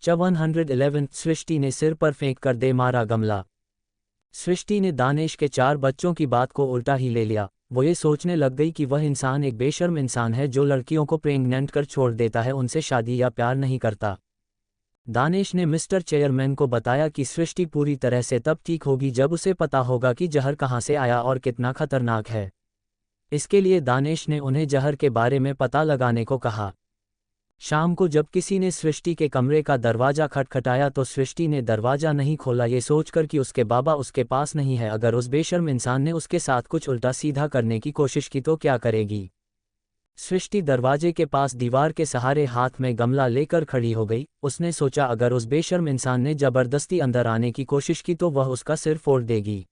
111 सृष्टि ने सिर पर फेंक कर दे मारा गमला। सृष्टि ने दानिश के 4 बच्चों की बात को उल्टा ही ले लिया। वो ये सोचने लग गई कि वह इंसान एक बेशर्म इंसान है जो लड़कियों को प्रेग्नेंट कर छोड़ देता है, उनसे शादी या प्यार नहीं करता। दानिश ने मिस्टर चेयरमैन को बताया कि सृष्टि पूरी तरह से तब ठीक होगी जब उसे पता होगा कि जहर कहाँ से आया और कितना खतरनाक है। इसके लिए दानिश ने उन्हें जहर के बारे में पता लगाने को कहा। शाम को जब किसी ने सृष्टि के कमरे का दरवाज़ा खटखटाया तो सृष्टि ने दरवाज़ा नहीं खोला, ये सोचकर कि उसके बाबा उसके पास नहीं है। अगर उस बेशर्म इंसान ने उसके साथ कुछ उल्टा सीधा करने की कोशिश की तो क्या करेगी। सृष्टि दरवाजे के पास दीवार के सहारे हाथ में गमला लेकर खड़ी हो गई। उसने सोचा अगर उस बेशर्म इंसान ने ज़बरदस्ती अंदर आने की कोशिश की तो वह उसका सिर फोड़ देगी।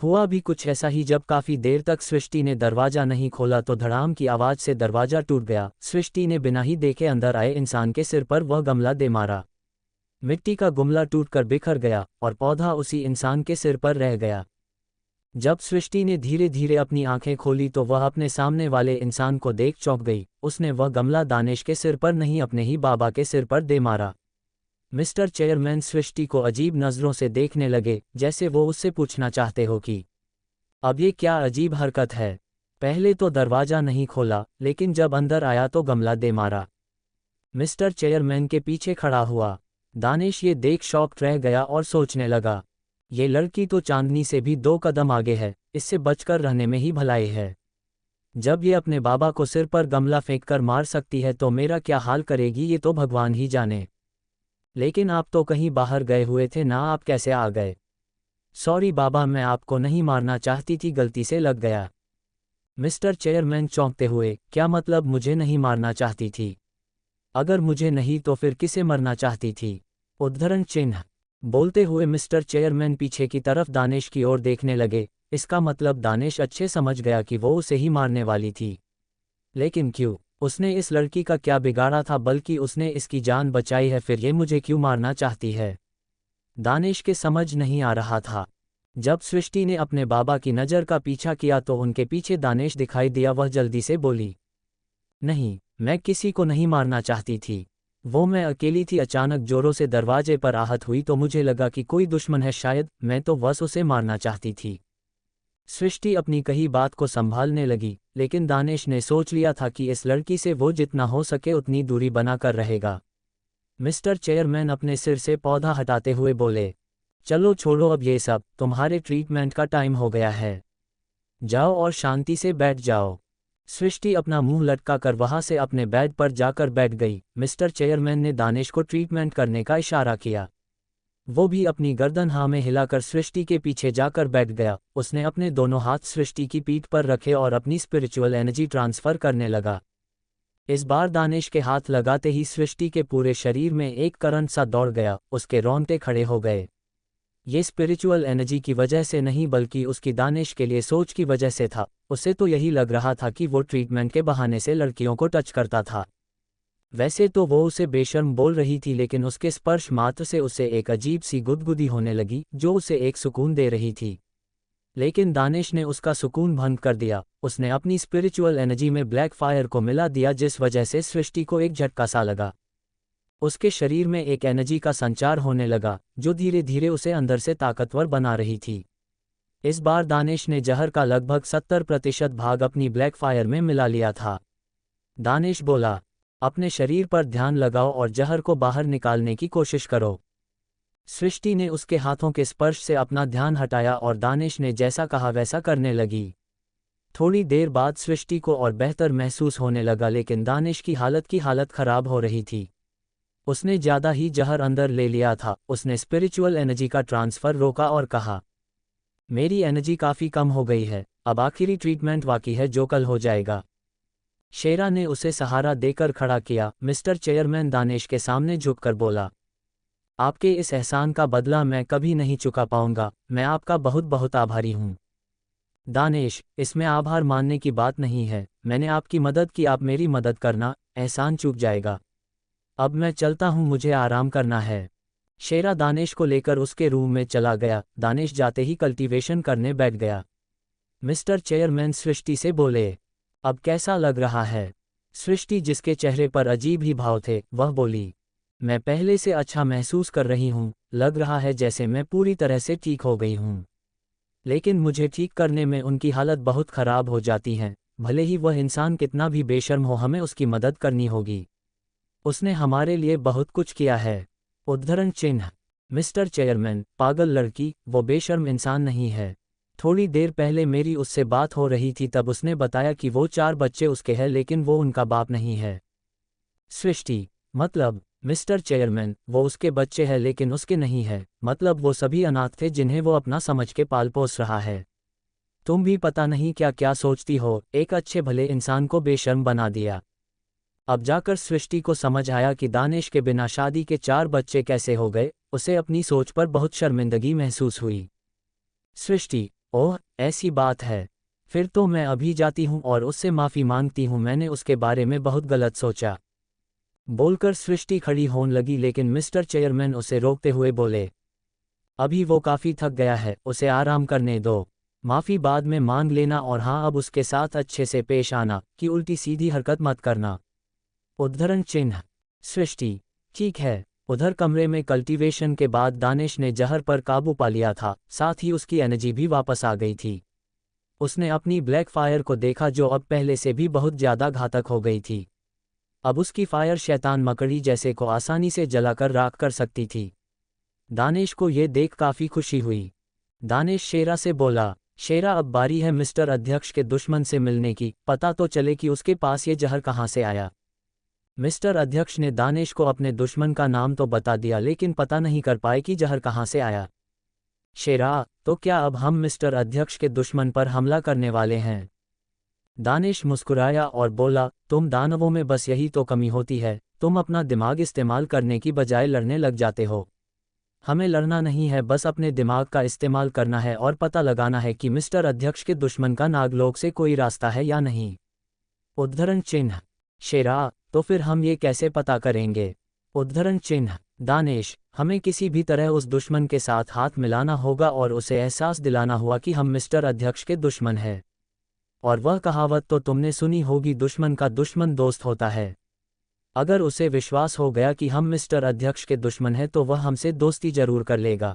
हुआ भी कुछ ऐसा ही। जब काफ़ी देर तक सृष्टि ने दरवाज़ा नहीं खोला तो धड़ाम की आवाज़ से दरवाज़ा टूट गया। सृष्टि ने बिना ही देखे अंदर आए इंसान के सिर पर वह गमला दे मारा। मिट्टी का गमला टूटकर बिखर गया और पौधा उसी इंसान के सिर पर रह गया। जब सृष्टि ने धीरे धीरे अपनी आंखें खोली तो वह अपने सामने वाले इंसान को देख चौंक गई। उसने वह गमला दानिश के सिर पर नहीं, अपने ही बाबा के सिर पर दे मारा। मिस्टर चेयरमैन सृष्टि को अजीब नज़रों से देखने लगे, जैसे वो उससे पूछना चाहते हो कि अब ये क्या अजीब हरकत है। पहले तो दरवाज़ा नहीं खोला, लेकिन जब अंदर आया तो गमला दे मारा। मिस्टर चेयरमैन के पीछे खड़ा हुआ। दानिश ये देख शॉक्ड रह गया और सोचने लगा, ये लड़की तो चांदनी से भी 2 कदम आगे है, इससे बचकर रहने में ही भलाई है। जब ये अपने बाबा को सिर पर गमला फेंककर मार सकती है तो मेरा क्या हाल करेगी ये तो भगवान ही जाने। लेकिन आप तो कहीं बाहर गए हुए थे ना, आप कैसे आ गए। सॉरी बाबा, मैं आपको नहीं मारना चाहती थी, गलती से लग गया। मिस्टर चेयरमैन चौंकते हुए, क्या मतलब मुझे नहीं मारना चाहती थी? अगर मुझे नहीं तो फिर किसे मरना चाहती थी? उद्धरण चिन्ह। बोलते हुए मिस्टर चेयरमैन पीछे की तरफ दानिश की ओर देखने लगे। इसका मतलब दानिश अच्छे समझ गया कि वो उसे ही मारने वाली थी। लेकिन क्यों? उसने इस लड़की का क्या बिगाड़ा था, बल्कि उसने इसकी जान बचाई है, फिर ये मुझे क्यों मारना चाहती है? दानिश के समझ नहीं आ रहा था। जब सृष्टि ने अपने बाबा की नज़र का पीछा किया तो उनके पीछे दानिश दिखाई दिया। वह जल्दी से बोली, नहीं, मैं किसी को नहीं मारना चाहती थी, वो मैं अकेली थी। अचानक जोरों से दरवाजे पर आहट हुई तो मुझे लगा कि कोई दुश्मन है शायद, मैं तो बस उसे मारना चाहती थी। सृष्टि अपनी कही बात को संभालने लगी, लेकिन दानिश ने सोच लिया था कि इस लड़की से वो जितना हो सके उतनी दूरी बनाकर रहेगा। मिस्टर चेयरमैन अपने सिर से पौधा हटाते हुए बोले, चलो छोड़ो अब ये सब, तुम्हारे ट्रीटमेंट का टाइम हो गया है, जाओ और शांति से बैठ जाओ। सृष्टि अपना मुंह लटका कर वहां से अपने बेड पर जाकर बैठ गई। मिस्टर चेयरमैन ने दानिश को ट्रीटमेंट करने का इशारा किया। वो भी अपनी गर्दन हाँ में हिलाकर सृष्टि के पीछे जाकर बैठ गया। उसने अपने दोनों हाथ सृष्टि की पीठ पर रखे और अपनी स्पिरिचुअल एनर्जी ट्रांसफ़र करने लगा। इस बार दानिश के हाथ लगाते ही सृष्टि के पूरे शरीर में एक करंट सा दौड़ गया, उसके रोंगटे खड़े हो गए। ये स्पिरिचुअल एनर्जी की वजह से नहीं बल्कि उसकी दानिश के लिए सोच की वजह से था। उसे तो यही लग रहा था कि वो ट्रीटमेंट के बहाने से लड़कियों को टच करता था। वैसे तो वो उसे बेशर्म बोल रही थी, लेकिन उसके स्पर्श मात्र से उसे एक अजीब सी गुदगुदी होने लगी जो उसे एक सुकून दे रही थी। लेकिन दानिश ने उसका सुकून भंग कर दिया। उसने अपनी स्पिरिचुअल एनर्जी में ब्लैक फायर को मिला दिया, जिस वजह से सृष्टि को एक झटका सा लगा। उसके शरीर में एक एनर्जी का संचार होने लगा जो धीरे धीरे उसे अंदर से ताकतवर बना रही थी। इस बार दानिश ने जहर का लगभग 70% भाग अपनी ब्लैक फायर में मिला लिया था। दानिश बोला, अपने शरीर पर ध्यान लगाओ और जहर को बाहर निकालने की कोशिश करो। सृष्टि ने उसके हाथों के स्पर्श से अपना ध्यान हटाया और दानिश ने जैसा कहा वैसा करने लगी। थोड़ी देर बाद सृष्टि को और बेहतर महसूस होने लगा, लेकिन दानिश की हालत खराब हो रही थी। उसने ज़्यादा ही जहर अंदर ले लिया था। उसने स्पिरिचुअल एनर्जी का ट्रांसफ़र रोका और कहा, मेरी एनर्जी काफ़ी कम हो गई है, अब आखिरी ट्रीटमेंट बाकी है जो कल हो जाएगा। शेरा ने उसे सहारा देकर खड़ा किया। मिस्टर चेयरमैन दानिश के सामने झुककर बोला, आपके इस एहसान का बदला मैं कभी नहीं चुका पाऊंगा, मैं आपका बहुत बहुत आभारी हूँ। दानिश, इसमें आभार मानने की बात नहीं है, मैंने आपकी मदद की, आप मेरी मदद करना, एहसान चूक जाएगा। अब मैं चलता हूँ, मुझे आराम करना है। शेरा दानिश को लेकर उसके रूम में चला गया। दानिश जाते ही कल्टीवेशन करने बैठ गया। मिस्टर चेयरमैन सृष्टि से बोले, अब कैसा लग रहा है? सृष्टि, जिसके चेहरे पर अजीब ही भाव थे, वह बोली, मैं पहले से अच्छा महसूस कर रही हूँ, लग रहा है जैसे मैं पूरी तरह से ठीक हो गई हूँ। लेकिन मुझे ठीक करने में उनकी हालत बहुत ख़राब हो जाती है, भले ही वह इंसान कितना भी बेशर्म हो, हमें उसकी मदद करनी होगी। उसने हमारे लिए बहुत कुछ किया है। उद्धरण चिन्ह। मिस्टर चेयरमैन, पागल लड़की, वो बेशर्म इंसान नहीं है। थोड़ी देर पहले मेरी उससे बात हो रही थी, तब उसने बताया कि वो 4 बच्चे उसके हैं, लेकिन वो उनका बाप नहीं है। सृष्टि। मतलब, मिस्टर चेयरमैन, वो उसके बच्चे हैं लेकिन उसके नहीं है, मतलब वो सभी अनाथ थे जिन्हें वो अपना समझ के पाल पोस रहा है। तुम भी पता नहीं क्या क्या सोचती हो, एक अच्छे भले इंसान को बेशर्म बना दिया। अब जाकर सृष्टि को समझ आया कि दानिश के बिना शादी के 4 बच्चे कैसे हो गए। उसे अपनी सोच पर बहुत शर्मिंदगी महसूस हुई। सृष्टि। ओह, ऐसी बात है। फिर तो मैं अभी जाती हूँ और उससे माफ़ी मांगती हूँ, मैंने उसके बारे में बहुत गलत सोचा। बोलकर सृष्टि खड़ी होने लगी, लेकिन मिस्टर चेयरमैन उसे रोकते हुए बोले, अभी वो काफ़ी थक गया है, उसे आराम करने दो। माफ़ी बाद में मांग लेना, और हाँ, अब उसके साथ अच्छे से पेश आना, कि उल्टी सीधी हरकत मत करना। उद्धरण चिन्ह। सृष्टि। ठीक है। उधर कमरे में कल्टीवेशन के बाद दानिश ने जहर पर काबू पा लिया था, साथ ही उसकी एनर्जी भी वापस आ गई थी। उसने अपनी ब्लैक फायर को देखा, जो अब पहले से भी बहुत ज़्यादा घातक हो गई थी। अब उसकी फायर शैतान मकड़ी जैसे को आसानी से जलाकर राख कर सकती थी। दानिश को ये देख काफ़ी खुशी हुई। दानिश शेरा से बोला, शेरा, अब बारी है मिस्टर अध्यक्ष के दुश्मन से मिलने की, पता तो चले कि उसके पास ये जहर कहाँ से आया। मिस्टर अध्यक्ष ने दानिश को अपने दुश्मन का नाम तो बता दिया, लेकिन पता नहीं कर पाए कि जहर कहाँ से आया। शेरा, तो क्या अब हम मिस्टर अध्यक्ष के दुश्मन पर हमला करने वाले हैं? दानिश मुस्कुराया और बोला, तुम दानवों में बस यही तो कमी होती है, तुम अपना दिमाग इस्तेमाल करने की बजाय लड़ने लग जाते हो। हमें लड़ना नहीं है, बस अपने दिमाग का इस्तेमाल करना है और पता लगाना है कि मिस्टर अध्यक्ष के दुश्मन का नागलोक से कोई रास्ता है या नहीं। उद्धरण चिन्ह। शेरा, तो फिर हम ये कैसे पता करेंगे? उद्धरण चिन्ह। दानिश, हमें किसी भी तरह उस दुश्मन के साथ हाथ मिलाना होगा और उसे एहसास दिलाना हुआ कि हम मिस्टर अध्यक्ष के दुश्मन हैं। और वह कहावत तो तुमने सुनी होगी, दुश्मन का दुश्मन दोस्त होता है। अगर उसे विश्वास हो गया कि हम मिस्टर अध्यक्ष के दुश्मन हैं, तो वह हमसे दोस्ती जरूर कर लेगा।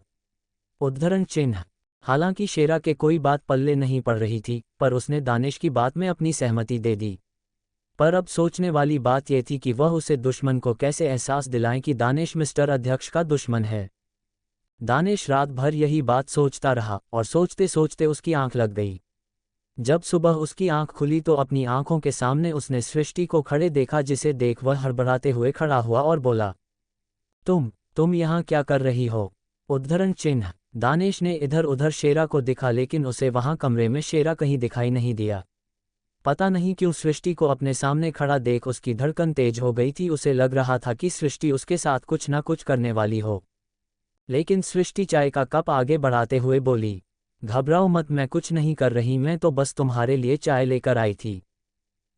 उद्धरण चिन्ह। हालांकि शेरा के कोई बात पल्ले नहीं पड़ रही थी, पर उसने दानिश की बात में अपनी सहमति दे दी। पर अब सोचने वाली बात यह थी कि वह उसे दुश्मन को कैसे एहसास दिलाएं कि दानिश मिस्टर अध्यक्ष का दुश्मन है। दानिश रात भर यही बात सोचता रहा, और सोचते सोचते उसकी आंख लग गई। जब सुबह उसकी आंख खुली तो अपनी आंखों के सामने उसने सृष्टि को खड़े देखा, जिसे देख वह हड़बड़ाते हुए खड़ा हुआ और बोला, तुम यहाँ क्या कर रही हो? उद्धरण चिन्ह। दानिश ने इधर उधर शेरा को दिखा, लेकिन उसे वहां कमरे में शेरा कहीं दिखाई नहीं दिया। पता नहीं क्यों सृष्टि को अपने सामने खड़ा देख उसकी धड़कन तेज हो गई थी। उसे लग रहा था कि सृष्टि उसके साथ कुछ ना कुछ करने वाली हो। लेकिन सृष्टि चाय का कप आगे बढ़ाते हुए बोली, घबराओ मत, मैं कुछ नहीं कर रही, मैं तो बस तुम्हारे लिए चाय लेकर आई थी।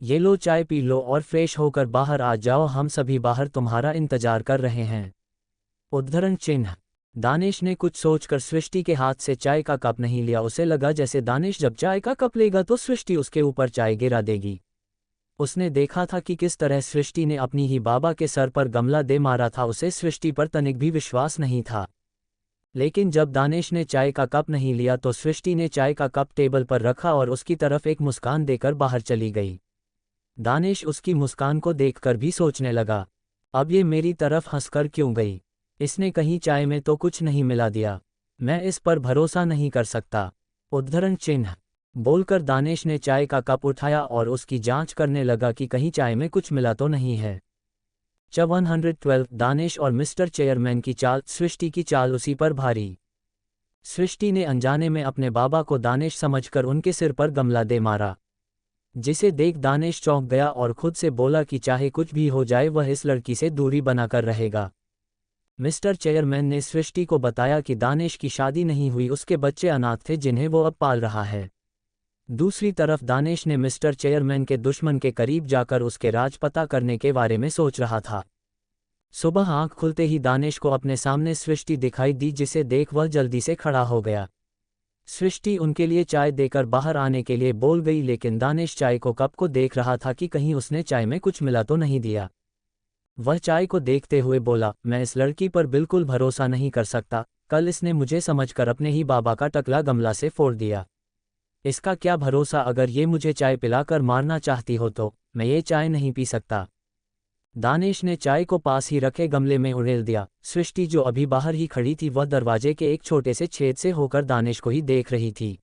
ये लो, चाय पी लो और फ्रेश होकर बाहर आ जाओ, हम सभी बाहर तुम्हारा इंतजार कर रहे हैं। उद्धरण चिन्ह। दानिश ने कुछ सोचकर सृष्टि के हाथ से चाय का कप नहीं लिया। उसे लगा जैसे दानिश जब चाय का कप लेगा तो सृष्टि उसके ऊपर चाय गिरा देगी। उसने देखा था कि किस तरह सृष्टि ने अपनी ही बाबा के सर पर गमला दे मारा था। उसे सृष्टि पर तनिक भी विश्वास नहीं था। लेकिन जब दानिश ने चाय का कप नहीं लिया तो सृष्टि ने चाय का कप टेबल पर रखा और उसकी तरफ एक मुस्कान देकर बाहर चली गई। दानिश उसकी मुस्कान को देखकर भी सोचने लगा, अब ये मेरी तरफ हंसकर क्यों गई? इसने कहीं चाय में तो कुछ नहीं मिला दिया। मैं इस पर भरोसा नहीं कर सकता। उद्धरण चिन्ह। बोलकर दानिश ने चाय का कप उठाया और उसकी जांच करने लगा कि कहीं चाय में कुछ मिला तो नहीं है। 112 दानिश और मिस्टर चेयरमैन की चाल, सृष्टि की चाल उसी पर भारी। सृष्टि ने अनजाने में अपने बाबा को दानिश समझकर उनके सिर पर गमला दे मारा, जिसे देख दानिश चौंक गया और खुद से बोला कि चाहे कुछ भी हो जाए वह इस लड़की से दूरी बनाकर रहेगा। मिस्टर चेयरमैन ने सृष्टि को बताया कि दानिश की शादी नहीं हुई, उसके बच्चे अनाथ थे जिन्हें वो अब पाल रहा है। दूसरी तरफ दानिश ने मिस्टर चेयरमैन के दुश्मन के करीब जाकर उसके राज पता करने के बारे में सोच रहा था। सुबह आंख खुलते ही दानिश को अपने सामने सृष्टि दिखाई दी, जिसे देख वह जल्दी से खड़ा हो गया। सृष्टि उनके लिए चाय देकर बाहर आने के लिए बोल गई, लेकिन दानिश चाय को कप को देख रहा था कि कहीं उसने चाय में कुछ मिला तो नहीं दिया। वह चाय को देखते हुए बोला, मैं इस लड़की पर बिल्कुल भरोसा नहीं कर सकता, कल इसने मुझे समझकर अपने ही बाबा का टकला गमला से फोड़ दिया। इसका क्या भरोसा, अगर ये मुझे चाय पिलाकर मारना चाहती हो तो मैं ये चाय नहीं पी सकता। दानिश ने चाय को पास ही रखे गमले में उड़ेल दिया। सृष्टि जो अभी बाहर ही खड़ी थी वह दरवाजे के एक छोटे से छेद से होकर दानिश को ही देख रही थी।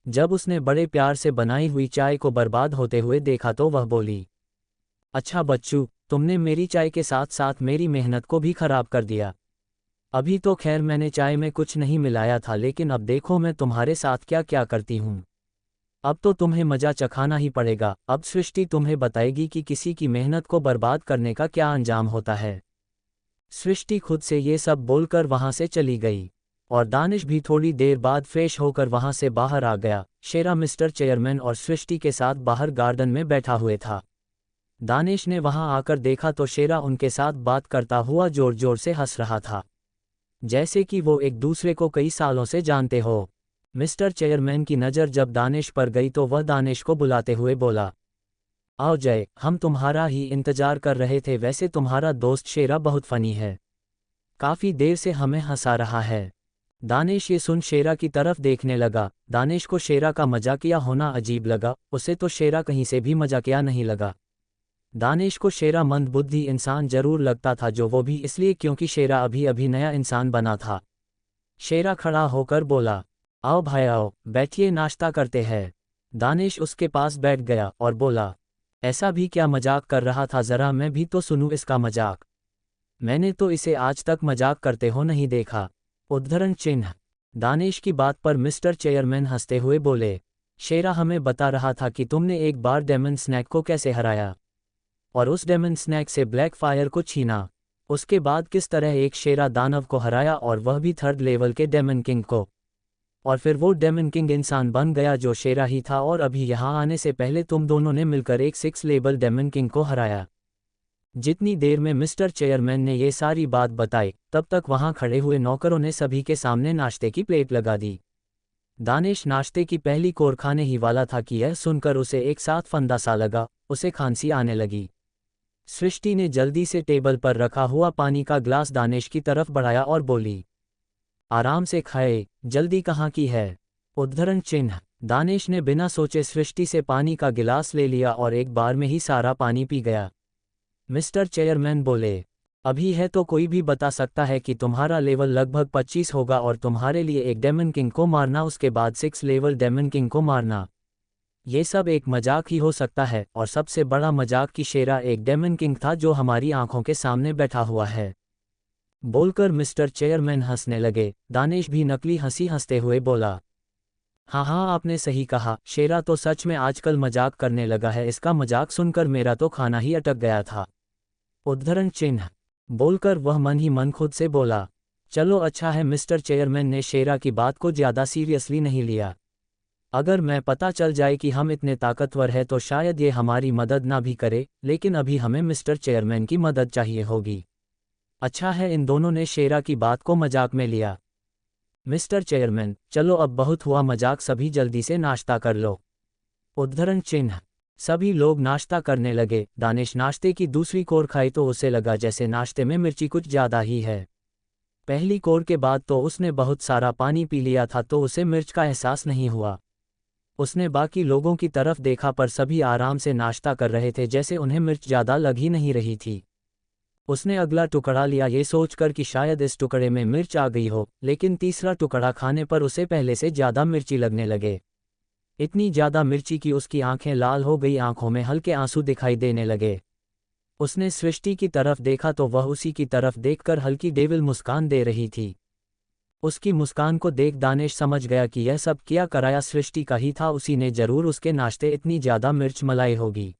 जब उसने बड़े प्यार से बनाई हुई चाय को बर्बाद होते हुए देखा तो वह बोली, अच्छा बच्चू, तुमने मेरी चाय के साथ साथ मेरी मेहनत को भी खराब कर दिया। अभी तो खैर मैंने चाय में कुछ नहीं मिलाया था, लेकिन अब देखो मैं तुम्हारे साथ क्या क्या करती हूँ। अब तो तुम्हें मजा चखाना ही पड़ेगा। अब सृष्टि तुम्हें बताएगी कि किसी की मेहनत को बर्बाद करने का क्या अंजाम होता है। सृष्टि खुद से ये सब बोलकर वहां से चली गई और दानिश भी थोड़ी देर बाद फ्रेश होकर वहां से बाहर आ गया। शेरा मिस्टर चेयरमैन और सृष्टि के साथ बाहर गार्डन में बैठा हुए था। दानिश ने वहां आकर देखा तो शेरा उनके साथ बात करता हुआ जोर जोर से हंस रहा था, जैसे कि वो एक दूसरे को कई सालों से जानते हो। मिस्टर चेयरमैन की नज़र जब दानिश पर गई तो वह दानिश को बुलाते हुए बोला, आओ जय, हम तुम्हारा ही इंतजार कर रहे थे। वैसे तुम्हारा दोस्त शेरा बहुत फनी है, काफ़ी देर से हमें हंसा रहा है। दानिश ये सुन शेरा की तरफ देखने लगा। दानिश को शेरा का मजाकिया होना अजीब लगा, उसे तो शेरा कहीं से भी मजाकिया नहीं लगा। दानिश को शेरा मंदबुद्धि इंसान जरूर लगता था, जो वो भी इसलिए क्योंकि शेरा अभी अभी नया इंसान बना था। शेरा खड़ा होकर बोला, आओ भाई आओ, बैठिए, नाश्ता करते हैं। दानिश उसके पास बैठ गया और बोला, ऐसा भी क्या मजाक कर रहा था, ज़रा मैं भी तो सुनूं इसका मजाक। मैंने तो इसे आज तक मजाक करते हो नहीं देखा। उद्धरण चिन्ह। दानिश की बात पर मिस्टर चेयरमैन हंसते हुए बोले, शेरा हमें बता रहा था कि तुमने एक बार डेमन स्नैक को कैसे हराया और उस डेमन स्नैक से ब्लैक फायर को छीना। उसके बाद किस तरह एक शेरा दानव को हराया और वह भी 3rd लेवल के डेमन किंग को। और फिर वो डेमन किंग इंसान बन गया जो शेरा ही था, और अभी यहाँ आने से पहले तुम दोनों ने मिलकर एक 6 लेवल डेमन किंग को हराया। जितनी देर में मिस्टर चेयरमैन ने ये सारी बात बताई, तब तक वहाँ खड़े हुए नौकरों ने सभी के सामने नाश्ते की प्लेट लगा दी। दानिश नाश्ते की पहली कोर खाने ही वाला था कि यह सुनकर उसे एक साथ फंदा सा लगा, उसे खांसी आने लगी। सृष्टि ने जल्दी से टेबल पर रखा हुआ पानी का ग्लास दानिश की तरफ बढ़ाया और बोली, आराम से खाए, जल्दी कहाँ की है। उद्धरण चिन्ह। दानिश ने बिना सोचे सृष्टि से पानी का गिलास ले लिया और एक बार में ही सारा पानी पी गया। मिस्टर चेयरमैन बोले, अभी है तो कोई भी बता सकता है कि तुम्हारा लेवल लगभग 25 होगा और तुम्हारे लिए एक डेमन किंग को मारना, उसके बाद 6 लेवल डेमन किंग को मारना, ये सब एक मजाक ही हो सकता है। और सबसे बड़ा मजाक कि शेरा एक डेमन किंग था जो हमारी आंखों के सामने बैठा हुआ है। बोलकर मिस्टर चेयरमैन हंसने लगे। दानिश भी नकली हंसी हंसते हुए बोला, हाँ हाँ, आपने सही कहा, शेरा तो सच में आजकल मजाक करने लगा है। इसका मजाक सुनकर मेरा तो खाना ही अटक गया था। उद्धरण चिन्ह। बोलकर वह मन ही मन खुद से बोला, चलो अच्छा है। मिस्टर चेयरमैन ने शेरा की बात को ज़्यादा सीरियसली नहीं लिया। अगर मैं पता चल जाए कि हम इतने ताकतवर हैं तो शायद ये हमारी मदद ना भी करे, लेकिन अभी हमें मिस्टर चेयरमैन की मदद चाहिए होगी। अच्छा है, इन दोनों ने शेरा की बात को मजाक में लिया। मिस्टर चेयरमैन, चलो अब बहुत हुआ मजाक, सभी जल्दी से नाश्ता कर लो। उद्धरण चिन्ह। सभी लोग नाश्ता करने लगे। दानिश नाश्ते की दूसरी कोर खाई तो उसे लगा जैसे नाश्ते में मिर्ची कुछ ज़्यादा ही है। पहली कोर के बाद तो उसने बहुत सारा पानी पी लिया था तो उसे मिर्च का एहसास नहीं हुआ। उसने बाकी लोगों की तरफ देखा पर सभी आराम से नाश्ता कर रहे थे, जैसे उन्हें मिर्च ज़्यादा लग ही नहीं रही थी। उसने अगला टुकड़ा लिया ये सोचकर कि शायद इस टुकड़े में मिर्च आ गई हो, लेकिन तीसरा टुकड़ा खाने पर उसे पहले से ज़्यादा मिर्ची लगने लगे। इतनी ज़्यादा मिर्ची कि उसकी आंखें लाल हो गई, आंखों में हल्के आंसू दिखाई देने लगे। उसने सृष्टि की तरफ देखा तो वह उसी की तरफ देखकर हल्की डेविल मुस्कान दे रही थी। उसकी मुस्कान को देख दानिश समझ गया कि यह सब किया कराया सृष्टि का ही था, उसी ने जरूर उसके नाश्ते इतनी ज़्यादा मिर्च मलाई होगी।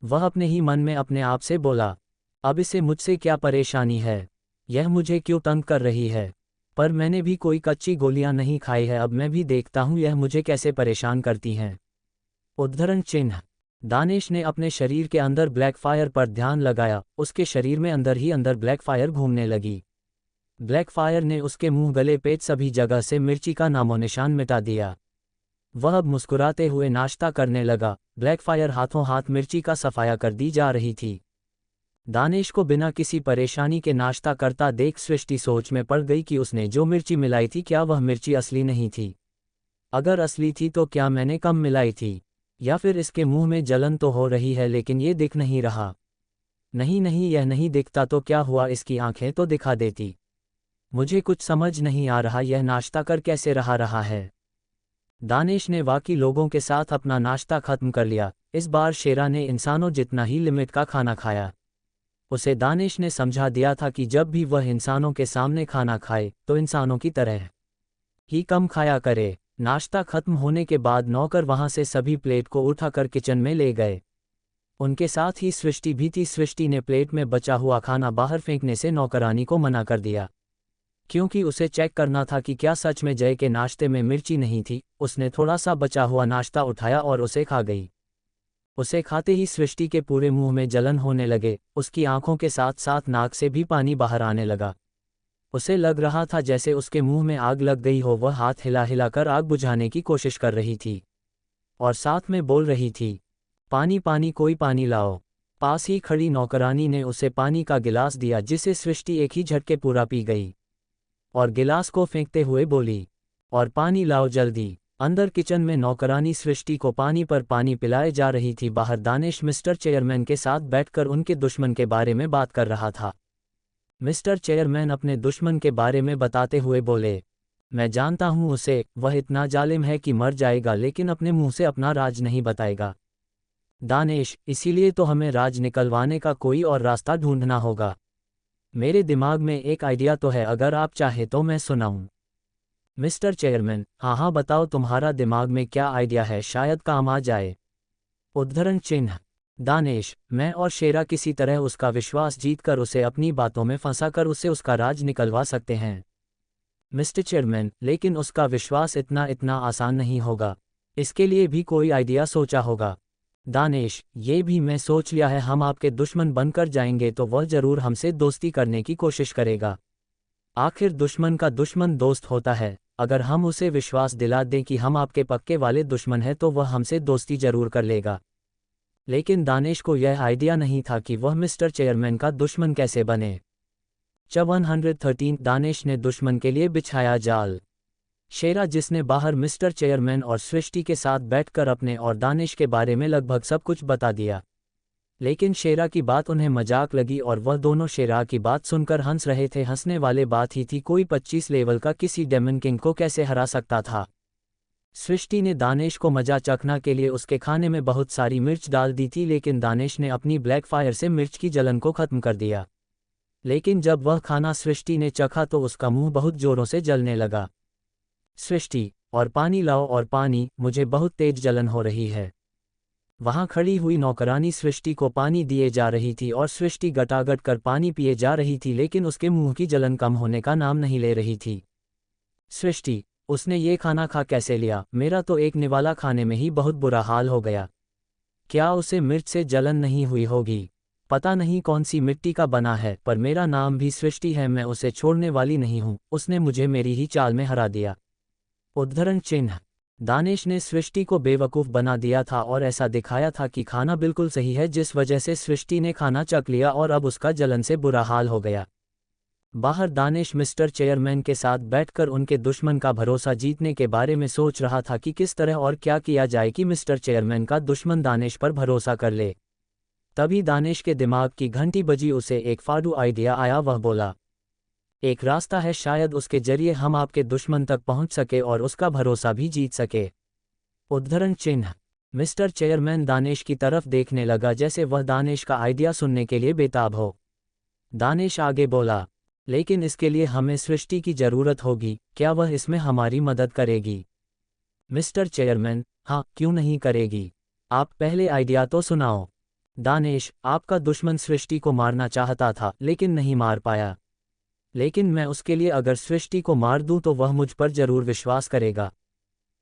वह अपने ही मन में अपने आप से बोला, अब इसे मुझसे क्या परेशानी है, यह मुझे क्यों तंग कर रही है। पर मैंने भी कोई कच्ची गोलियां नहीं खाई है, अब मैं भी देखता हूँ यह मुझे कैसे परेशान करती हैं। उद्धरण चिन्ह। दानिश ने अपने शरीर के अंदर ब्लैक फायर पर ध्यान लगाया। उसके शरीर में अंदर ही अंदर ब्लैक फायर घूमने लगी। ब्लैक फायर ने उसके मुंह, गले, पेट सभी जगह से मिर्ची का नामो निशान मिटा दिया। वह अब मुस्कुराते हुए नाश्ता करने लगा। ब्लैक फायर हाथों हाथ मिर्ची का सफाया कर दी जा रही थी। दानिश को बिना किसी परेशानी के नाश्ता करता देख सृष्टि सोच में पड़ गई कि उसने जो मिर्ची मिलाई थी क्या वह मिर्ची असली नहीं थी। अगर असली थी तो क्या मैंने कम मिलाई थी, या फिर इसके मुंह में जलन तो हो रही है लेकिन ये दिख नहीं रहा। नहीं नहीं, यह नहीं दिखता तो क्या हुआ, इसकी आंखें तो दिखा देती। मुझे कुछ समझ नहीं आ रहा, यह नाश्ता कर कैसे रहा है। दानिश ने बाकी लोगों के साथ अपना नाश्ता खत्म कर लिया। इस बार शेरा ने इंसानों जितना ही लिमिट का खाना खाया। उसे दानिश ने समझा दिया था कि जब भी वह इंसानों के सामने खाना खाए तो इंसानों की तरह ही कम खाया करे। नाश्ता खत्म होने के बाद नौकर वहां से सभी प्लेट को उठाकर किचन में ले गए। उनके साथ ही सृष्टि भी थी। सृष्टि ने प्लेट में बचा हुआ खाना बाहर फेंकने से नौकरानी को मना कर दिया, क्योंकि उसे चेक करना था कि क्या सच में जय के नाश्ते में मिर्ची नहीं थी। उसने थोड़ा सा बचा हुआ नाश्ता उठाया और उसे खा गई। उसे खाते ही सृष्टि के पूरे मुंह में जलन होने लगे। उसकी आंखों के साथ साथ नाक से भी पानी बाहर आने लगा। उसे लग रहा था जैसे उसके मुंह में आग लग गई हो। वह हाथ हिला हिलाकर आग बुझाने की कोशिश कर रही थी और साथ में बोल रही थी, पानी पानी, कोई पानी लाओ। पास ही खड़ी नौकरानी ने उसे पानी का गिलास दिया, जिसे सृष्टि एक ही झटके पूरा पी गई और गिलास को फेंकते हुए बोली, और पानी लाओ जल्दी। अंदर किचन में नौकरानी सृष्टि को पानी पर पानी पिलाए जा रही थी। बाहर दानिश मिस्टर चेयरमैन के साथ बैठकर उनके दुश्मन के बारे में बात कर रहा था। मिस्टर चेयरमैन अपने दुश्मन के बारे में बताते हुए बोले, मैं जानता हूं उसे, वह इतना जालिम है कि मर जाएगा लेकिन अपने मुंह से अपना राज नहीं बताएगा। दानिश, इसीलिए तो हमें राज निकलवाने का कोई और रास्ता ढूंढना होगा। मेरे दिमाग में एक आइडिया तो है, अगर आप चाहे तो मैं सुनाऊं। मिस्टर चेयरमैन, हाँ बताओ, तुम्हारा दिमाग में क्या आइडिया है, शायद काम आ जाए। उद्धरण चिन्ह। दानिश, मैं और शेरा किसी तरह उसका विश्वास जीतकर उसे अपनी बातों में फंसाकर उसे उसका राज निकलवा सकते हैं। मिस्टर चेयरमैन, लेकिन उसका विश्वास इतना आसान नहीं होगा। इसके लिए भी कोई आइडिया सोचा होगा। दानिश, ये भी मैं सोच लिया है। हम आपके दुश्मन बनकर जाएंगे तो वह जरूर हमसे दोस्ती करने की कोशिश करेगा। आखिर दुश्मन का दुश्मन दोस्त होता है। अगर हम उसे विश्वास दिला दें कि हम आपके पक्के वाले दुश्मन हैं तो वह हमसे दोस्ती जरूर कर लेगा। लेकिन दानिश को यह आइडिया नहीं था कि वह मिस्टर चेयरमैन का दुश्मन कैसे बने। 113 दानिश ने दुश्मन के लिए बिछाया जाल। शेरा, जिसने बाहर मिस्टर चेयरमैन और सृष्टि के साथ बैठकर अपने और दानिश के बारे में लगभग सब कुछ बता दिया, लेकिन शेरा की बात उन्हें मजाक लगी और वह दोनों शेरा की बात सुनकर हंस रहे थे। हंसने वाले बात ही थी, कोई 25 लेवल का किसी डेमन किंग को कैसे हरा सकता था। सृष्टि ने दानिश को मजा चखना के लिए उसके खाने में बहुत सारी मिर्च डाल दी थी, लेकिन दानिश ने अपनी ब्लैक फायर से मिर्च की जलन को खत्म कर दिया। लेकिन जब वह खाना सृष्टि ने चखा तो उसका मुंह बहुत जोरों से जलने लगा। सृष्टि, और पानी लाओ, और पानी, मुझे बहुत तेज जलन हो रही है। वहां खड़ी हुई नौकरानी सृष्टि को पानी दिए जा रही थी और सृष्टि गटागट कर पानी पिए जा रही थी, लेकिन उसके मुंह की जलन कम होने का नाम नहीं ले रही थी। सृष्टि, उसने ये खाना खा कैसे लिया? मेरा तो एक निवाला खाने में ही बहुत बुरा हाल हो गया। क्या उसे मिर्च से जलन नहीं हुई होगी? पता नहीं कौन सी मिट्टी का बना है, पर मेरा नाम भी सृष्टि है, मैं उसे छोड़ने वाली नहीं हूं। उसने मुझे मेरी ही चाल में हरा दिया। उद्धरण चिन्ह। दानिश ने सृष्टि को बेवकूफ़ बना दिया था और ऐसा दिखाया था कि खाना बिल्कुल सही है, जिस वजह से सृष्टि ने खाना चख लिया और अब उसका जलन से बुरा हाल हो गया। बाहर दानिश मिस्टर चेयरमैन के साथ बैठकर उनके दुश्मन का भरोसा जीतने के बारे में सोच रहा था कि किस तरह और क्या किया जाए कि मिस्टर चेयरमैन का दुश्मन दानिश पर भरोसा कर ले। तभी दानिश के दिमाग की घंटी बजी। उसे एक फाड़ू आइडिया आया। वह बोला, एक रास्ता है, शायद उसके जरिए हम आपके दुश्मन तक पहुंच सके और उसका भरोसा भी जीत सके। उद्धरण चिन्ह। मिस्टर चेयरमैन दानिश की तरफ देखने लगा जैसे वह दानिश का आइडिया सुनने के लिए बेताब हो। दानिश आगे बोला, लेकिन इसके लिए हमें सृष्टि की जरूरत होगी। क्या वह इसमें हमारी मदद करेगी? मिस्टर चेयरमैन, हाँ, क्यों नहीं करेगी। आप पहले आइडिया तो सुनाओ। दानिश, आपका दुश्मन सृष्टि को मारना चाहता था लेकिन नहीं मार पाया, लेकिन मैं उसके लिए अगर सृष्टि को मार दूं तो वह मुझ पर जरूर विश्वास करेगा।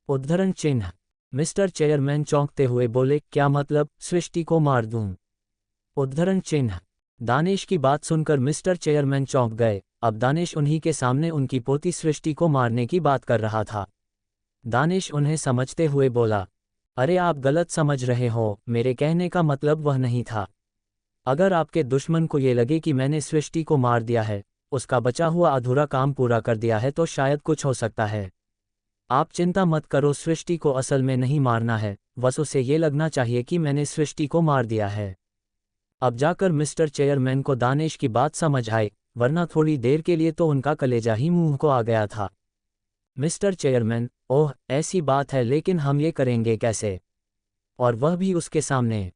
उद्धरण चिन्ह। मिस्टर चेयरमैन चौंकते हुए बोले, क्या मतलब, सृष्टि को मार दूं? उद्धरण चिन्ह। दानिश की बात सुनकर मिस्टर चेयरमैन चौंक गए। अब दानिश उन्हीं के सामने उनकी पोती सृष्टि को मारने की बात कर रहा था। दानिश उन्हें समझते हुए बोला, अरे आप गलत समझ रहे हो, मेरे कहने का मतलब वह नहीं था। अगर आपके दुश्मन को ये लगे कि मैंने सृष्टि को मार दिया है, उसका बचा हुआ अधूरा काम पूरा कर दिया है, तो शायद कुछ हो सकता है। आप चिंता मत करो, सृष्टि को असल में नहीं मारना है, बस उसे ये लगना चाहिए कि मैंने सृष्टि को मार दिया है। अब जाकर मिस्टर चेयरमैन को दानिश की बात समझ आई, वरना थोड़ी देर के लिए तो उनका कलेजा ही मुंह को आ गया था। मिस्टर चेयरमैन, ओह ऐसी बात है, लेकिन हम ये करेंगे कैसे, और वह भी उसके सामने।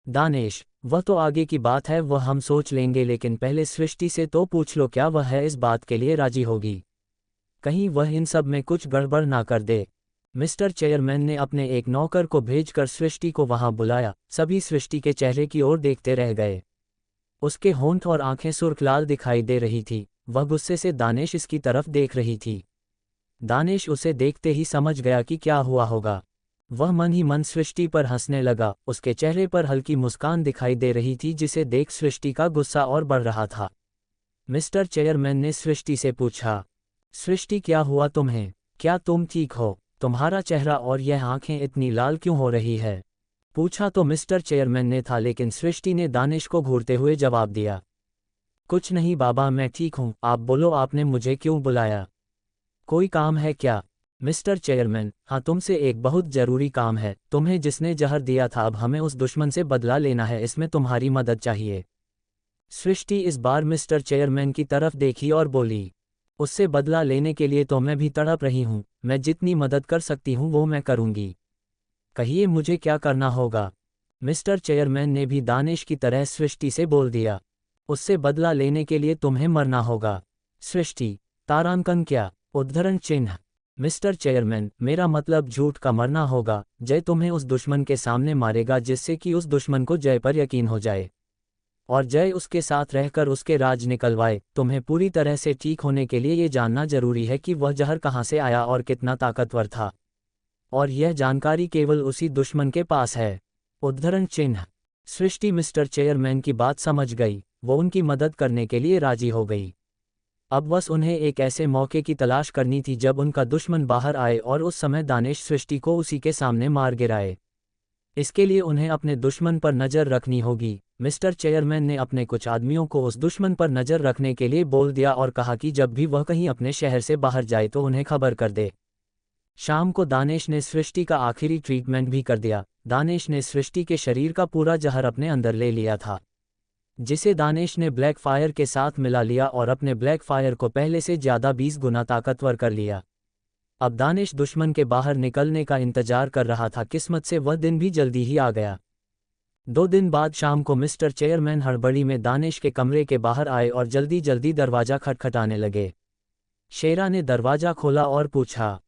दानिश, वह तो आगे की बात है, वह हम सोच लेंगे, लेकिन पहले सृष्टि से तो पूछ लो क्या वह है इस बात के लिए राजी होगी। कहीं वह इन सब में कुछ गड़बड़ ना कर दे। मिस्टर चेयरमैन ने अपने एक नौकर को भेजकर सृष्टि को वहां बुलाया। सभी सृष्टि के चेहरे की ओर देखते रह गए। उसके होंठ और आंखें सुर्ख लाल दिखाई दे रही थी। वह गुस्से से दानिश इसकी तरफ देख रही थी। दानिश उसे देखते ही समझ गया कि क्या हुआ होगा। वह मन ही मन सृष्टि पर हंसने लगा। उसके चेहरे पर हल्की मुस्कान दिखाई दे रही थी, जिसे देख सृष्टि का गुस्सा और बढ़ रहा था। मिस्टर चेयरमैन ने सृष्टि से पूछा, सृष्टि क्या हुआ तुम्हें, क्या तुम ठीक हो, तुम्हारा चेहरा और यह आंखें इतनी लाल क्यों हो रही है। पूछा तो मिस्टर चेयरमैन ने था, लेकिन सृष्टि ने दानिश को घूरते हुए जवाब दिया, कुछ नहीं बाबा, मैं ठीक हूँ। आप बोलो, आपने मुझे क्यों बुलाया, कोई काम है क्या। मिस्टर चेयरमैन, हाँ, तुमसे एक बहुत जरूरी काम है। तुम्हें जिसने जहर दिया था, अब हमें उस दुश्मन से बदला लेना है, इसमें तुम्हारी मदद चाहिए। सृष्टि इस बार मिस्टर चेयरमैन की तरफ देखी और बोली, उससे बदला लेने के लिए तो मैं भी तड़प रही हूँ। मैं जितनी मदद कर सकती हूँ वो मैं करूँगी। कहिए मुझे क्या करना होगा। मिस्टर चेयरमैन ने भी दानिश की तरह सृष्टि से बोल दिया, उससे बदला लेने के लिए तुम्हें मरना होगा। सृष्टि, तारांकन क्या, उद्धरण चिन्ह। मिस्टर चेयरमैन, मेरा मतलब झूठ का मरना होगा। जय तुम्हें उस दुश्मन के सामने मारेगा जिससे कि उस दुश्मन को जय पर यकीन हो जाए, और जय उसके साथ रहकर उसके राज निकलवाए। तुम्हें पूरी तरह से ठीक होने के लिए ये जानना जरूरी है कि वह जहर कहाँ से आया और कितना ताकतवर था, और यह जानकारी केवल उसी दुश्मन के पास है। उद्धरण चिन्ह। सृष्टि मिस्टर चेयरमैन की बात समझ गई। वो उनकी मदद करने के लिए राजी हो गई। अब बस उन्हें एक ऐसे मौके की तलाश करनी थी जब उनका दुश्मन बाहर आए और उस समय दानिश सृष्टि को उसी के सामने मार गिराए। इसके लिए उन्हें अपने दुश्मन पर नज़र रखनी होगी। मिस्टर चेयरमैन ने अपने कुछ आदमियों को उस दुश्मन पर नज़र रखने के लिए बोल दिया और कहा कि जब भी वह कहीं अपने शहर से बाहर जाए तो उन्हें खबर कर दे। शाम को दानिश ने सृष्टि का आखिरी ट्रीटमेंट भी कर दिया। दानिश ने सृष्टि के शरीर का पूरा जहर अपने अंदर ले लिया था, जिसे दानिश ने ब्लैक फायर के साथ मिला लिया और अपने ब्लैक फायर को पहले से ज़्यादा 20 गुना ताकतवर कर लिया। अब दानिश दुश्मन के बाहर निकलने का इंतजार कर रहा था। किस्मत से वह दिन भी जल्दी ही आ गया। 2 दिन बाद शाम को मिस्टर चेयरमैन हड़बड़ी में दानिश के कमरे के बाहर आए और जल्दी जल्दी दरवाज़ा खटखटाने लगे। शेरा ने दरवाज़ा खोला और पूछा,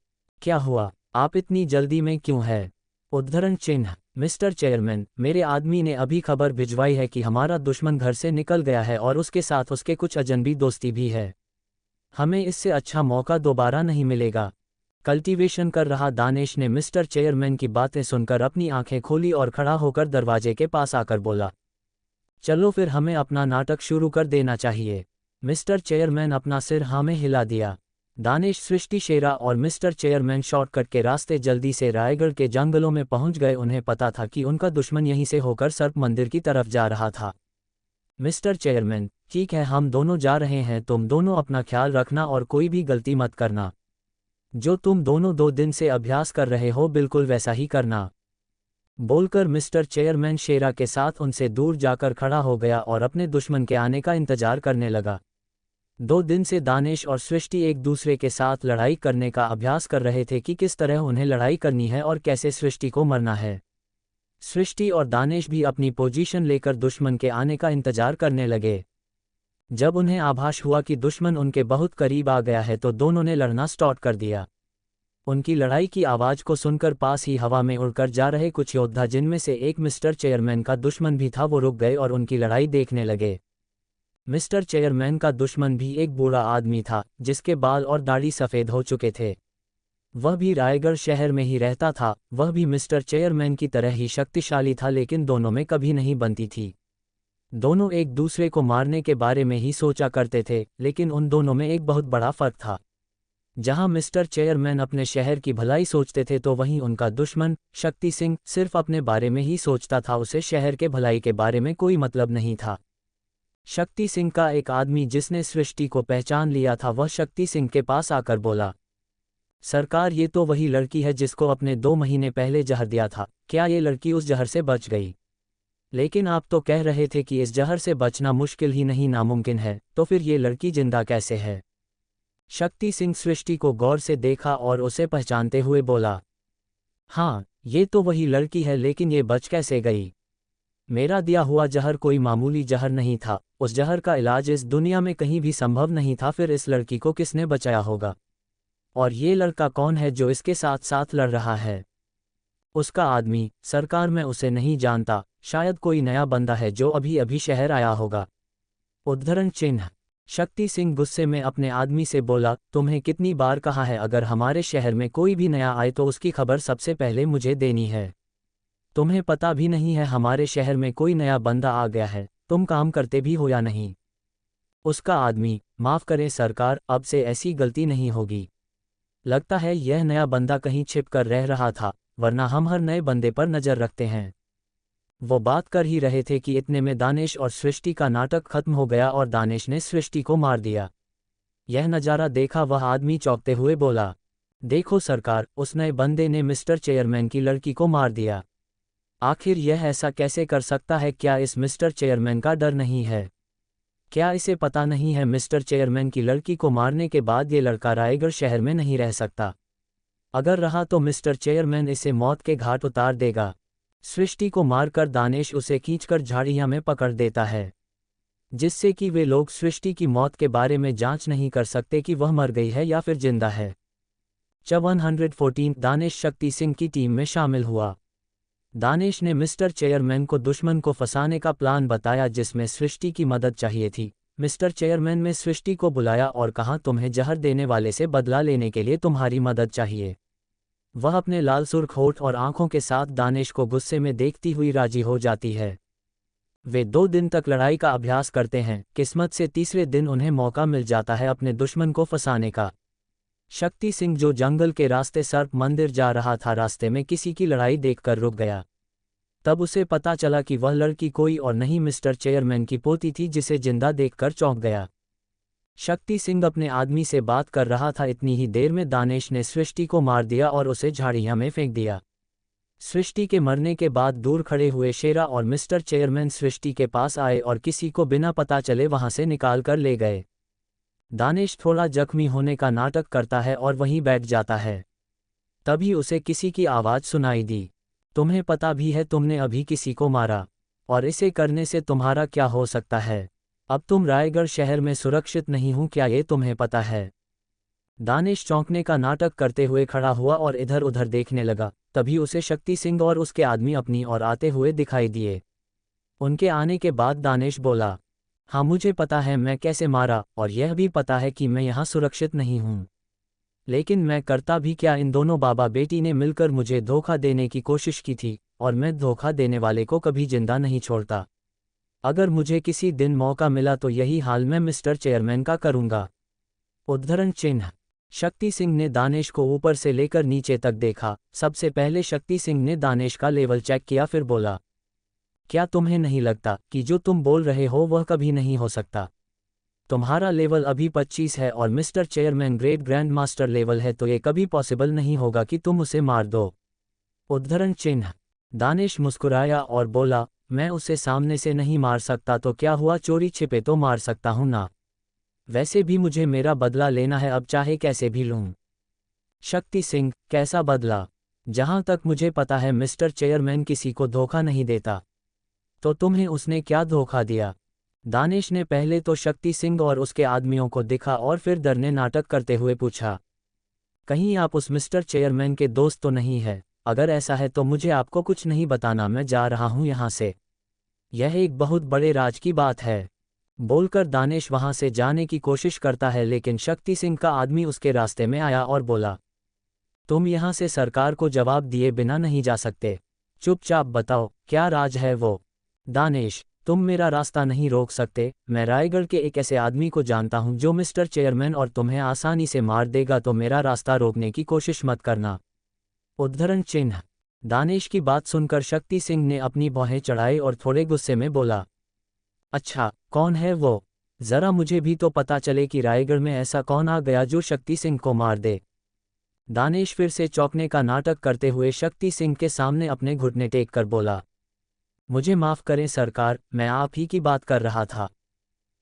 क्या हुआ, आप इतनी जल्दी में क्यों है। उद्धरण चिन्ह। मिस्टर चेयरमैन, मेरे आदमी ने अभी खबर भिजवाई है कि हमारा दुश्मन घर से निकल गया है और उसके साथ उसके कुछ अजनबी दोस्ती भी है। हमें इससे अच्छा मौका दोबारा नहीं मिलेगा। कल्टीवेशन कर रहा दानिश ने मिस्टर चेयरमैन की बातें सुनकर अपनी आंखें खोली और खड़ा होकर दरवाजे के पास आकर बोला, चलो फिर हमें अपना नाटक शुरू कर देना चाहिए। मिस्टर चेयरमैन अपना सिर हाँ में हिला दिया। दानिश, सृष्टि, शेरा और मिस्टर चेयरमैन शॉर्टकट के रास्ते जल्दी से रायगढ़ के जंगलों में पहुंच गए। उन्हें पता था कि उनका दुश्मन यहीं से होकर सर्प मंदिर की तरफ जा रहा था। मिस्टर चेयरमैन, ठीक है, हम दोनों जा रहे हैं। तुम दोनों अपना ख्याल रखना और कोई भी गलती मत करना। जो तुम दोनों 2 दिन से अभ्यास कर रहे हो बिल्कुल वैसा ही करना। बोलकर मिस्टर चेयरमैन शेरा के साथ उनसे दूर जाकर खड़ा हो गया और अपने दुश्मन के आने का इंतजार करने लगा। 2 दिन से दानिश और सृष्टि एक दूसरे के साथ लड़ाई करने का अभ्यास कर रहे थे कि किस तरह उन्हें लड़ाई करनी है और कैसे सृष्टि को मरना है। सृष्टि और दानिश भी अपनी पोजीशन लेकर दुश्मन के आने का इंतजार करने लगे। जब उन्हें आभास हुआ कि दुश्मन उनके बहुत करीब आ गया है तो दोनों ने लड़ना स्टार्ट कर दिया। उनकी लड़ाई की आवाज़ को सुनकर पास ही हवा में उड़कर जा रहे कुछ योद्धा, जिनमें से एक मिस्टर चेयरमैन का दुश्मन भी था, वो रुक गए और उनकी लड़ाई देखने लगे। मिस्टर चेयरमैन का दुश्मन भी एक बूढ़ा आदमी था, जिसके बाल और दाढ़ी सफ़ेद हो चुके थे। वह भी रायगढ़ शहर में ही रहता था। वह भी मिस्टर चेयरमैन की तरह ही शक्तिशाली था, लेकिन दोनों में कभी नहीं बनती थी। दोनों एक दूसरे को मारने के बारे में ही सोचा करते थे, लेकिन उन दोनों में एक बहुत बड़ा फर्क था। जहां मिस्टर चेयरमैन अपने शहर की भलाई सोचते थे तो वहीं उनका दुश्मन शक्ति सिंह सिर्फ अपने बारे में ही सोचता था, उसे शहर के भलाई के बारे में कोई मतलब नहीं था। शक्ति सिंह का एक आदमी जिसने सृष्टि को पहचान लिया था वह शक्ति सिंह के पास आकर बोला, सरकार ये तो वही लड़की है जिसको अपने 2 महीने पहले जहर दिया था, क्या ये लड़की उस जहर से बच गई? लेकिन आप तो कह रहे थे कि इस जहर से बचना मुश्किल ही नहीं नामुमकिन है, तो फिर ये लड़की जिंदा कैसे है? शक्ति सिंह सृष्टि को गौर से देखा और उसे पहचानते हुए बोला, हाँ ये तो वही लड़की है, लेकिन ये बच कैसे गई? मेरा दिया हुआ जहर कोई मामूली जहर नहीं था, उस जहर का इलाज इस दुनिया में कहीं भी संभव नहीं था, फिर इस लड़की को किसने बचाया होगा? और ये लड़का कौन है जो इसके साथ साथ लड़ रहा है? उसका आदमी, सरकार मैं उसे नहीं जानता, शायद कोई नया बंदा है जो अभी अभी शहर आया होगा। उद्धरण चिन्ह। शक्ति सिंह गुस्से में अपने आदमी से बोला, तुम्हें कितनी बार कहा है अगर हमारे शहर में कोई भी नया आए तो उसकी खबर सबसे पहले मुझे देनी है। तुम्हें पता भी नहीं है हमारे शहर में कोई नया बंदा आ गया है, तुम काम करते भी हो या नहीं? उसका आदमी, माफ़ करें सरकार, अब से ऐसी गलती नहीं होगी। लगता है यह नया बंदा कहीं छिप कर रह रहा था, वरना हम हर नए बंदे पर नज़र रखते हैं। वो बात कर ही रहे थे कि इतने में दानिश और सृष्टि का नाटक खत्म हो गया और दानिश ने सृष्टि को मार दिया। यह नज़ारा देखा वह आदमी चौंकते हुए बोला, देखो सरकार, उस नए बंदे ने मिस्टर चेयरमैन की लड़की को मार दिया। आखिर यह ऐसा कैसे कर सकता है? क्या इस मिस्टर चेयरमैन का डर नहीं है? क्या इसे पता नहीं है मिस्टर चेयरमैन की लड़की को मारने के बाद ये लड़का रायगढ़ शहर में नहीं रह सकता? अगर रहा तो मिस्टर चेयरमैन इसे मौत के घाट उतार देगा। सृष्टि को मारकर दानिश उसे खींचकर झाड़ियां में पकड़ देता है, जिससे कि वे लोग सृष्टि की मौत के बारे में जांच नहीं कर सकते कि वह मर गई है या फिर जिंदा है। 114 दानिश शक्ति सिंह की टीम में शामिल हुआ। दानिश ने मिस्टर चेयरमैन को दुश्मन को फंसाने का प्लान बताया जिसमें सृष्टि की मदद चाहिए थी। मिस्टर चेयरमैन ने सृष्टि को बुलाया और कहा, तुम्हें जहर देने वाले से बदला लेने के लिए तुम्हारी मदद चाहिए। वह अपने लाल सुर्ख होठ और आंखों के साथ दानिश को गुस्से में देखती हुई राजी हो जाती है। वे 2 दिन तक लड़ाई का अभ्यास करते हैं। किस्मत से तीसरे दिन उन्हें मौका मिल जाता है अपने दुश्मन को फंसाने का। शक्ति सिंह जो जंगल के रास्ते सर्प मंदिर जा रहा था, रास्ते में किसी की लड़ाई देखकर रुक गया। तब उसे पता चला कि वह लड़की कोई और नहीं मिस्टर चेयरमैन की पोती थी, जिसे जिंदा देखकर चौंक गया। शक्ति सिंह अपने आदमी से बात कर रहा था, इतनी ही देर में दानिश ने सृष्टि को मार दिया और उसे झाड़ियां में फेंक दिया। सृष्टि के मरने के बाद दूर खड़े हुए शेरा और मिस्टर चेयरमैन सृष्टि के पास आए और किसी को बिना पता चले वहां से निकाल कर ले गए। दानिश थोड़ा जख्मी होने का नाटक करता है और वहीं बैठ जाता है। तभी उसे किसी की आवाज़ सुनाई दी, तुम्हें पता भी है तुमने अभी किसी को मारा, और इसे करने से तुम्हारा क्या हो सकता है? अब तुम रायगढ़ शहर में सुरक्षित नहीं हूं, क्या ये तुम्हें पता है? दानिश चौंकने का नाटक करते हुए खड़ा हुआ और इधर उधर देखने लगा। तभी उसे शक्ति सिंह और उसके आदमी अपनी ओर आते हुए दिखाई दिए। उनके आने के बाद दानिश बोला, हाँ मुझे पता है मैं कैसे मारा, और यह भी पता है कि मैं यहाँ सुरक्षित नहीं हूँ। लेकिन मैं करता भी क्या? इन दोनों बाबा बेटी ने मिलकर मुझे धोखा देने की कोशिश की थी, और मैं धोखा देने वाले को कभी जिंदा नहीं छोड़ता। अगर मुझे किसी दिन मौका मिला तो यही हाल मैं मिस्टर चेयरमैन का करूंगा। उद्धरण चिन्ह। शक्ति सिंह ने दानिश को ऊपर से लेकर नीचे तक देखा। सबसे पहले शक्ति सिंह ने दानिश का लेवल चेक किया, फिर बोला, क्या तुम्हें नहीं लगता कि जो तुम बोल रहे हो वह कभी नहीं हो सकता? तुम्हारा लेवल अभी 25 है और mister chairman great grand master level है, तो ये कभी पॉसिबल नहीं होगा कि तुम उसे मार दो। उद्धरण चिन्ह। दानिश मुस्कुराया और बोला, मैं उसे सामने से नहीं मार सकता तो क्या हुआ, चोरी छिपे तो मार सकता हूं ना। वैसे भी मुझे मेरा बदला लेना है, अब चाहे कैसे भी लूं। शक्ति सिंह, कैसा बदला? जहां तक मुझे पता है मिस्टर चेयरमैन किसी को धोखा नहीं देता। तो तुम्हें उसने क्या धोखा दिया? दानिश ने पहले तो शक्ति सिंह और उसके आदमियों को दिखा और फिर डरने नाटक करते हुए पूछा, कहीं आप उस मिस्टर चेयरमैन के दोस्त तो नहीं है? अगर ऐसा है तो मुझे आपको कुछ नहीं बताना, मैं जा रहा हूं यहां से। यह एक बहुत बड़े राज की बात है। बोलकर दानिश वहां से जाने की कोशिश करता है, लेकिन शक्ति सिंह का आदमी उसके रास्ते में आया और बोला, तुम यहां से सरकार को जवाब दिए बिना नहीं जा सकते। चुपचाप बताओ क्या राज है वो? दानिश, तुम मेरा रास्ता नहीं रोक सकते। मैं रायगढ़ के एक ऐसे आदमी को जानता हूं जो मिस्टर चेयरमैन और तुम्हें आसानी से मार देगा, तो मेरा रास्ता रोकने की कोशिश मत करना। उद्धरण चिन्ह। दानेश की बात सुनकर शक्ति सिंह ने अपनी भौहें चढ़ाई और थोड़े गुस्से में बोला, अच्छा, कौन है वो? जरा मुझे भी तो पता चले कि रायगढ़ में ऐसा कौन आ गया जो शक्ति सिंह को मार दे। दानेश फिर से चौंकने का नाटक करते हुए शक्ति सिंह के सामने अपने घुटने टेक कर बोला, मुझे माफ़ करें सरकार, मैं आप ही की बात कर रहा था।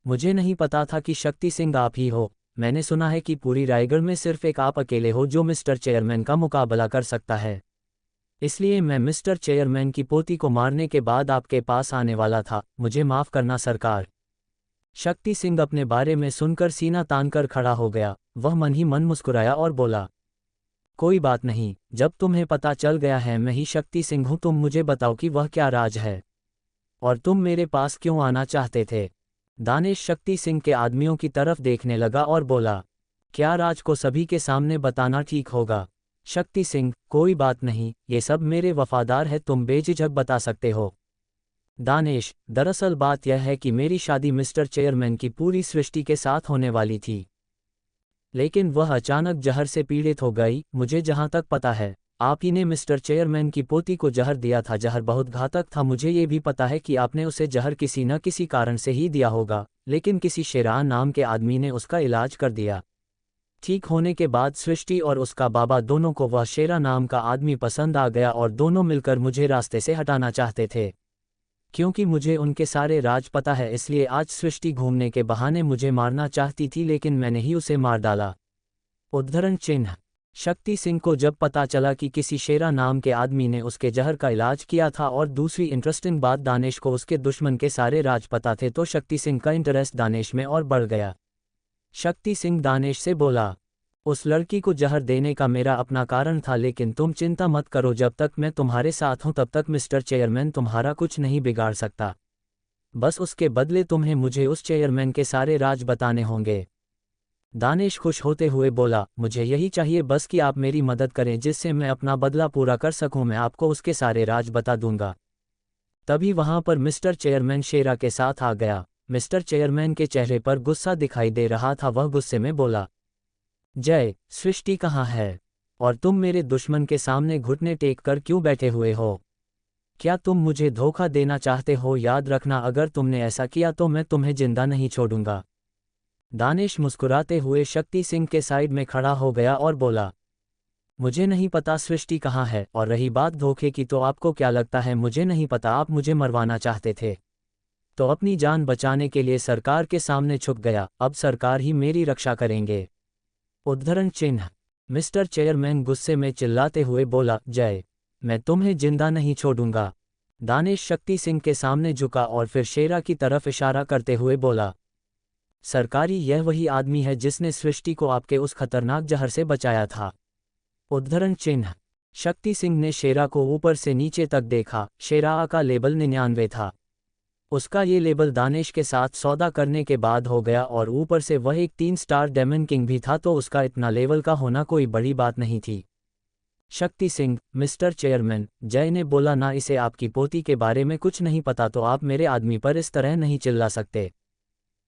मुझे नहीं पता था कि शक्ति सिंह आप ही हो। मैंने सुना है कि पूरी रायगढ़ में सिर्फ एक आप अकेले हो जो मिस्टर चेयरमैन का मुकाबला कर सकता है। इसलिए मैं मिस्टर चेयरमैन की पोती को मारने के बाद आपके पास आने वाला था। मुझे माफ़ करना सरकार। शक्ति सिंह अपने बारे में सुनकर सीना तानकर खड़ा हो गया। वह मन ही मन मुस्कुराया और बोला, कोई बात नहीं, जब तुम्हें पता चल गया है मैं ही शक्ति सिंह हूं, तुम मुझे बताओ कि वह क्या राज है और तुम मेरे पास क्यों आना चाहते थे। दानेश शक्ति सिंह के आदमियों की तरफ देखने लगा और बोला, क्या राज को सभी के सामने बताना ठीक होगा? शक्ति सिंह, कोई बात नहीं, ये सब मेरे वफादार है, तुम बेझिझक बता सकते हो। दानेश, दरअसल बात यह है कि मेरी शादी मिस्टर चेयरमैन की पूरी सृष्टि के साथ होने वाली थी, लेकिन वह अचानक जहर से पीड़ित हो गई। मुझे जहां तक पता है आप ही ने मिस्टर चेयरमैन की पोती को जहर दिया था। जहर बहुत घातक था। मुझे ये भी पता है कि आपने उसे जहर किसी न किसी कारण से ही दिया होगा, लेकिन किसी शेरान नाम के आदमी ने उसका इलाज कर दिया। ठीक होने के बाद सृष्टि और उसका बाबा दोनों को वह शेरा नाम का आदमी पसंद आ गया और दोनों मिलकर मुझे रास्ते से हटाना चाहते थे। क्योंकि मुझे उनके सारे राज पता है, इसलिए आज सृष्टि घूमने के बहाने मुझे मारना चाहती थी, लेकिन मैंने ही उसे मार डाला। उद्धरण चिन्ह। शक्ति सिंह को जब पता चला कि किसी शेरा नाम के आदमी ने उसके जहर का इलाज किया था, और दूसरी इंटरेस्टिंग बात, दानेश को उसके दुश्मन के सारे राज पता थे, तो शक्ति सिंह का इंटरेस्ट दानेश में और बढ़ गया। शक्ति सिंह दानेश से बोला, उस लड़की को जहर देने का मेरा अपना कारण था, लेकिन तुम चिंता मत करो, जब तक मैं तुम्हारे साथ हूं तब तक मिस्टर चेयरमैन तुम्हारा कुछ नहीं बिगाड़ सकता। बस उसके बदले तुम्हें मुझे उस चेयरमैन के सारे राज बताने होंगे। दानेश खुश होते हुए बोला, मुझे यही चाहिए बस कि आप मेरी मदद करें, जिससे मैं अपना बदला पूरा कर सकूं। मैं आपको उसके सारे राज बता दूंगा। तभी वहां पर मिस्टर चेयरमैन शेरा के साथ आ गया। मिस्टर चेयरमैन के चेहरे पर गुस्सा दिखाई दे रहा था। वह गुस्से में बोला, जय, सृष्टि कहाँ है? और तुम मेरे दुश्मन के सामने घुटने टेक कर क्यों बैठे हुए हो? क्या तुम मुझे धोखा देना चाहते हो? याद रखना, अगर तुमने ऐसा किया तो मैं तुम्हें जिंदा नहीं छोड़ूंगा। दानेश मुस्कुराते हुए शक्ति सिंह के साइड में खड़ा हो गया और बोला, मुझे नहीं पता सृष्टि कहाँ है, और रही बात धोखे की, तो आपको क्या लगता है मुझे नहीं पता? आप मुझे मरवाना चाहते थे, तो अपनी जान बचाने के लिए सरकार के सामने छुप गया। अब सरकार ही मेरी रक्षा करेंगे। उद्धरण चिन्ह। मिस्टर चेयरमैन गुस्से में चिल्लाते हुए बोला, जय, मैं तुम्हें जिंदा नहीं छोड़ूंगा। दानेश शक्ति सिंह के सामने झुका और फिर शेरा की तरफ इशारा करते हुए बोला, सरकारी, यह वही आदमी है जिसने सृष्टि को आपके उस खतरनाक जहर से बचाया था। उद्धरण चिन्ह। शक्ति सिंह ने शेरा को ऊपर से नीचे तक देखा। शेरा का लेबल 99 था। उसका ये लेबल दानेश के साथ सौदा करने के बाद हो गया, और ऊपर से वह एक 3 स्टार डेमन किंग भी था, तो उसका इतना लेवल का होना कोई बड़ी बात नहीं थी। शक्ति सिंह, मिस्टर चेयरमैन, जय ने बोला, ना इसे आपकी पोती के बारे में कुछ नहीं पता, तो आप मेरे आदमी पर इस तरह नहीं चिल्ला सकते।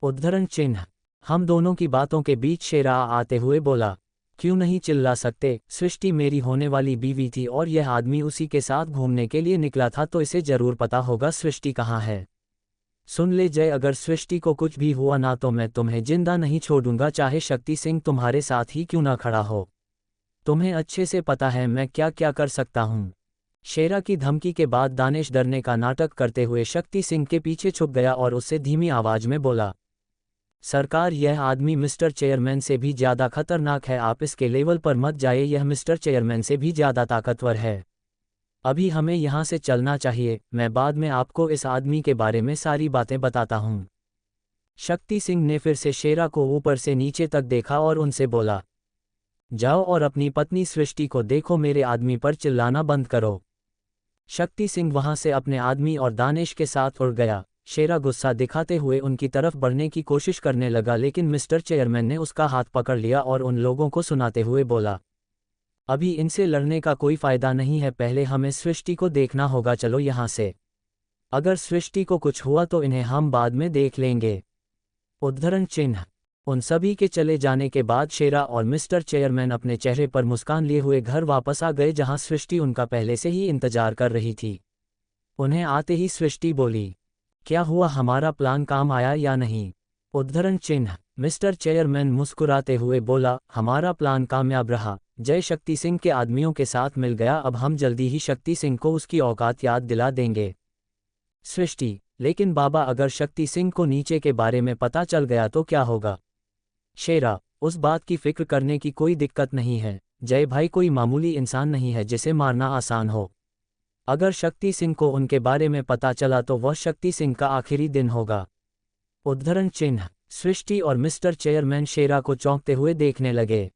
उद्धरण चिन्ह। हम दोनों की बातों के बीच शेरा आते हुए बोला, क्यों नहीं चिल्ला सकते? सृष्टि मेरी होने वाली बीवी थी और यह आदमी उसी के साथ घूमने के लिए निकला था, तो इसे जरूर पता होगा सृष्टि कहाँ है। सुन ले जय, अगर सृष्टि को कुछ भी हुआ ना तो मैं तुम्हें जिंदा नहीं छोड़ूंगा, चाहे शक्ति सिंह तुम्हारे साथ ही क्यों ना खड़ा हो। तुम्हें अच्छे से पता है मैं क्या क्या कर सकता हूँ। शेरा की धमकी के बाद दानेश डरने का नाटक करते हुए शक्ति सिंह के पीछे छुप गया और उससे धीमी आवाज में बोला, सरकार, यह आदमी मिस्टर चेयरमैन से भी ज्यादा खतरनाक है। आप इसके लेवल पर मत जाइए, यह मिस्टर चेयरमैन से भी ज्यादा ताकतवर है। अभी हमें यहाँ से चलना चाहिए, मैं बाद में आपको इस आदमी के बारे में सारी बातें बताता हूँ। शक्ति सिंह ने फिर से शेरा को ऊपर से नीचे तक देखा और उनसे बोला, जाओ और अपनी पत्नी सृष्टि को देखो, मेरे आदमी पर चिल्लाना बंद करो। शक्ति सिंह वहां से अपने आदमी और दानेश के साथ उड़ गया। शेरा गुस्सा दिखाते हुए उनकी तरफ बढ़ने की कोशिश करने लगा, लेकिन मिस्टर चेयरमैन ने उसका हाथ पकड़ लिया और उन लोगों को सुनाते हुए बोला, अभी इनसे लड़ने का कोई फायदा नहीं है, पहले हमें सृष्टि को देखना होगा, चलो यहाँ से। अगर सृष्टि को कुछ हुआ तो इन्हें हम बाद में देख लेंगे। उद्धरण चिन्ह। उन सभी के चले जाने के बाद शेरा और मिस्टर चेयरमैन अपने चेहरे पर मुस्कान लिए हुए घर वापस आ गए, जहां सृष्टि उनका पहले से ही इंतजार कर रही थी। उन्हें आते ही सृष्टि बोली, क्या हुआ, हमारा प्लान काम आया या नहीं? उद्धरण चिन्ह। मिस्टर चेयरमैन मुस्कुराते हुए बोला, हमारा प्लान कामयाब रहा। जय शक्ति सिंह के आदमियों के साथ मिल गया, अब हम जल्दी ही शक्ति सिंह को उसकी औकात याद दिला देंगे। सृष्टि, लेकिन बाबा, अगर शक्ति सिंह को नीचे के बारे में पता चल गया तो क्या होगा? शेरा, उस बात की फिक्र करने की कोई दिक्कत नहीं है। जय भाई कोई मामूली इंसान नहीं है जिसे मारना आसान हो। अगर शक्ति सिंह को उनके बारे में पता चला तो वह शक्ति सिंह का आखिरी दिन होगा। उद्धरण चिन्ह। सृष्टि और मिस्टर चेयरमैन शेरा को चौंकते हुए देखने लगे।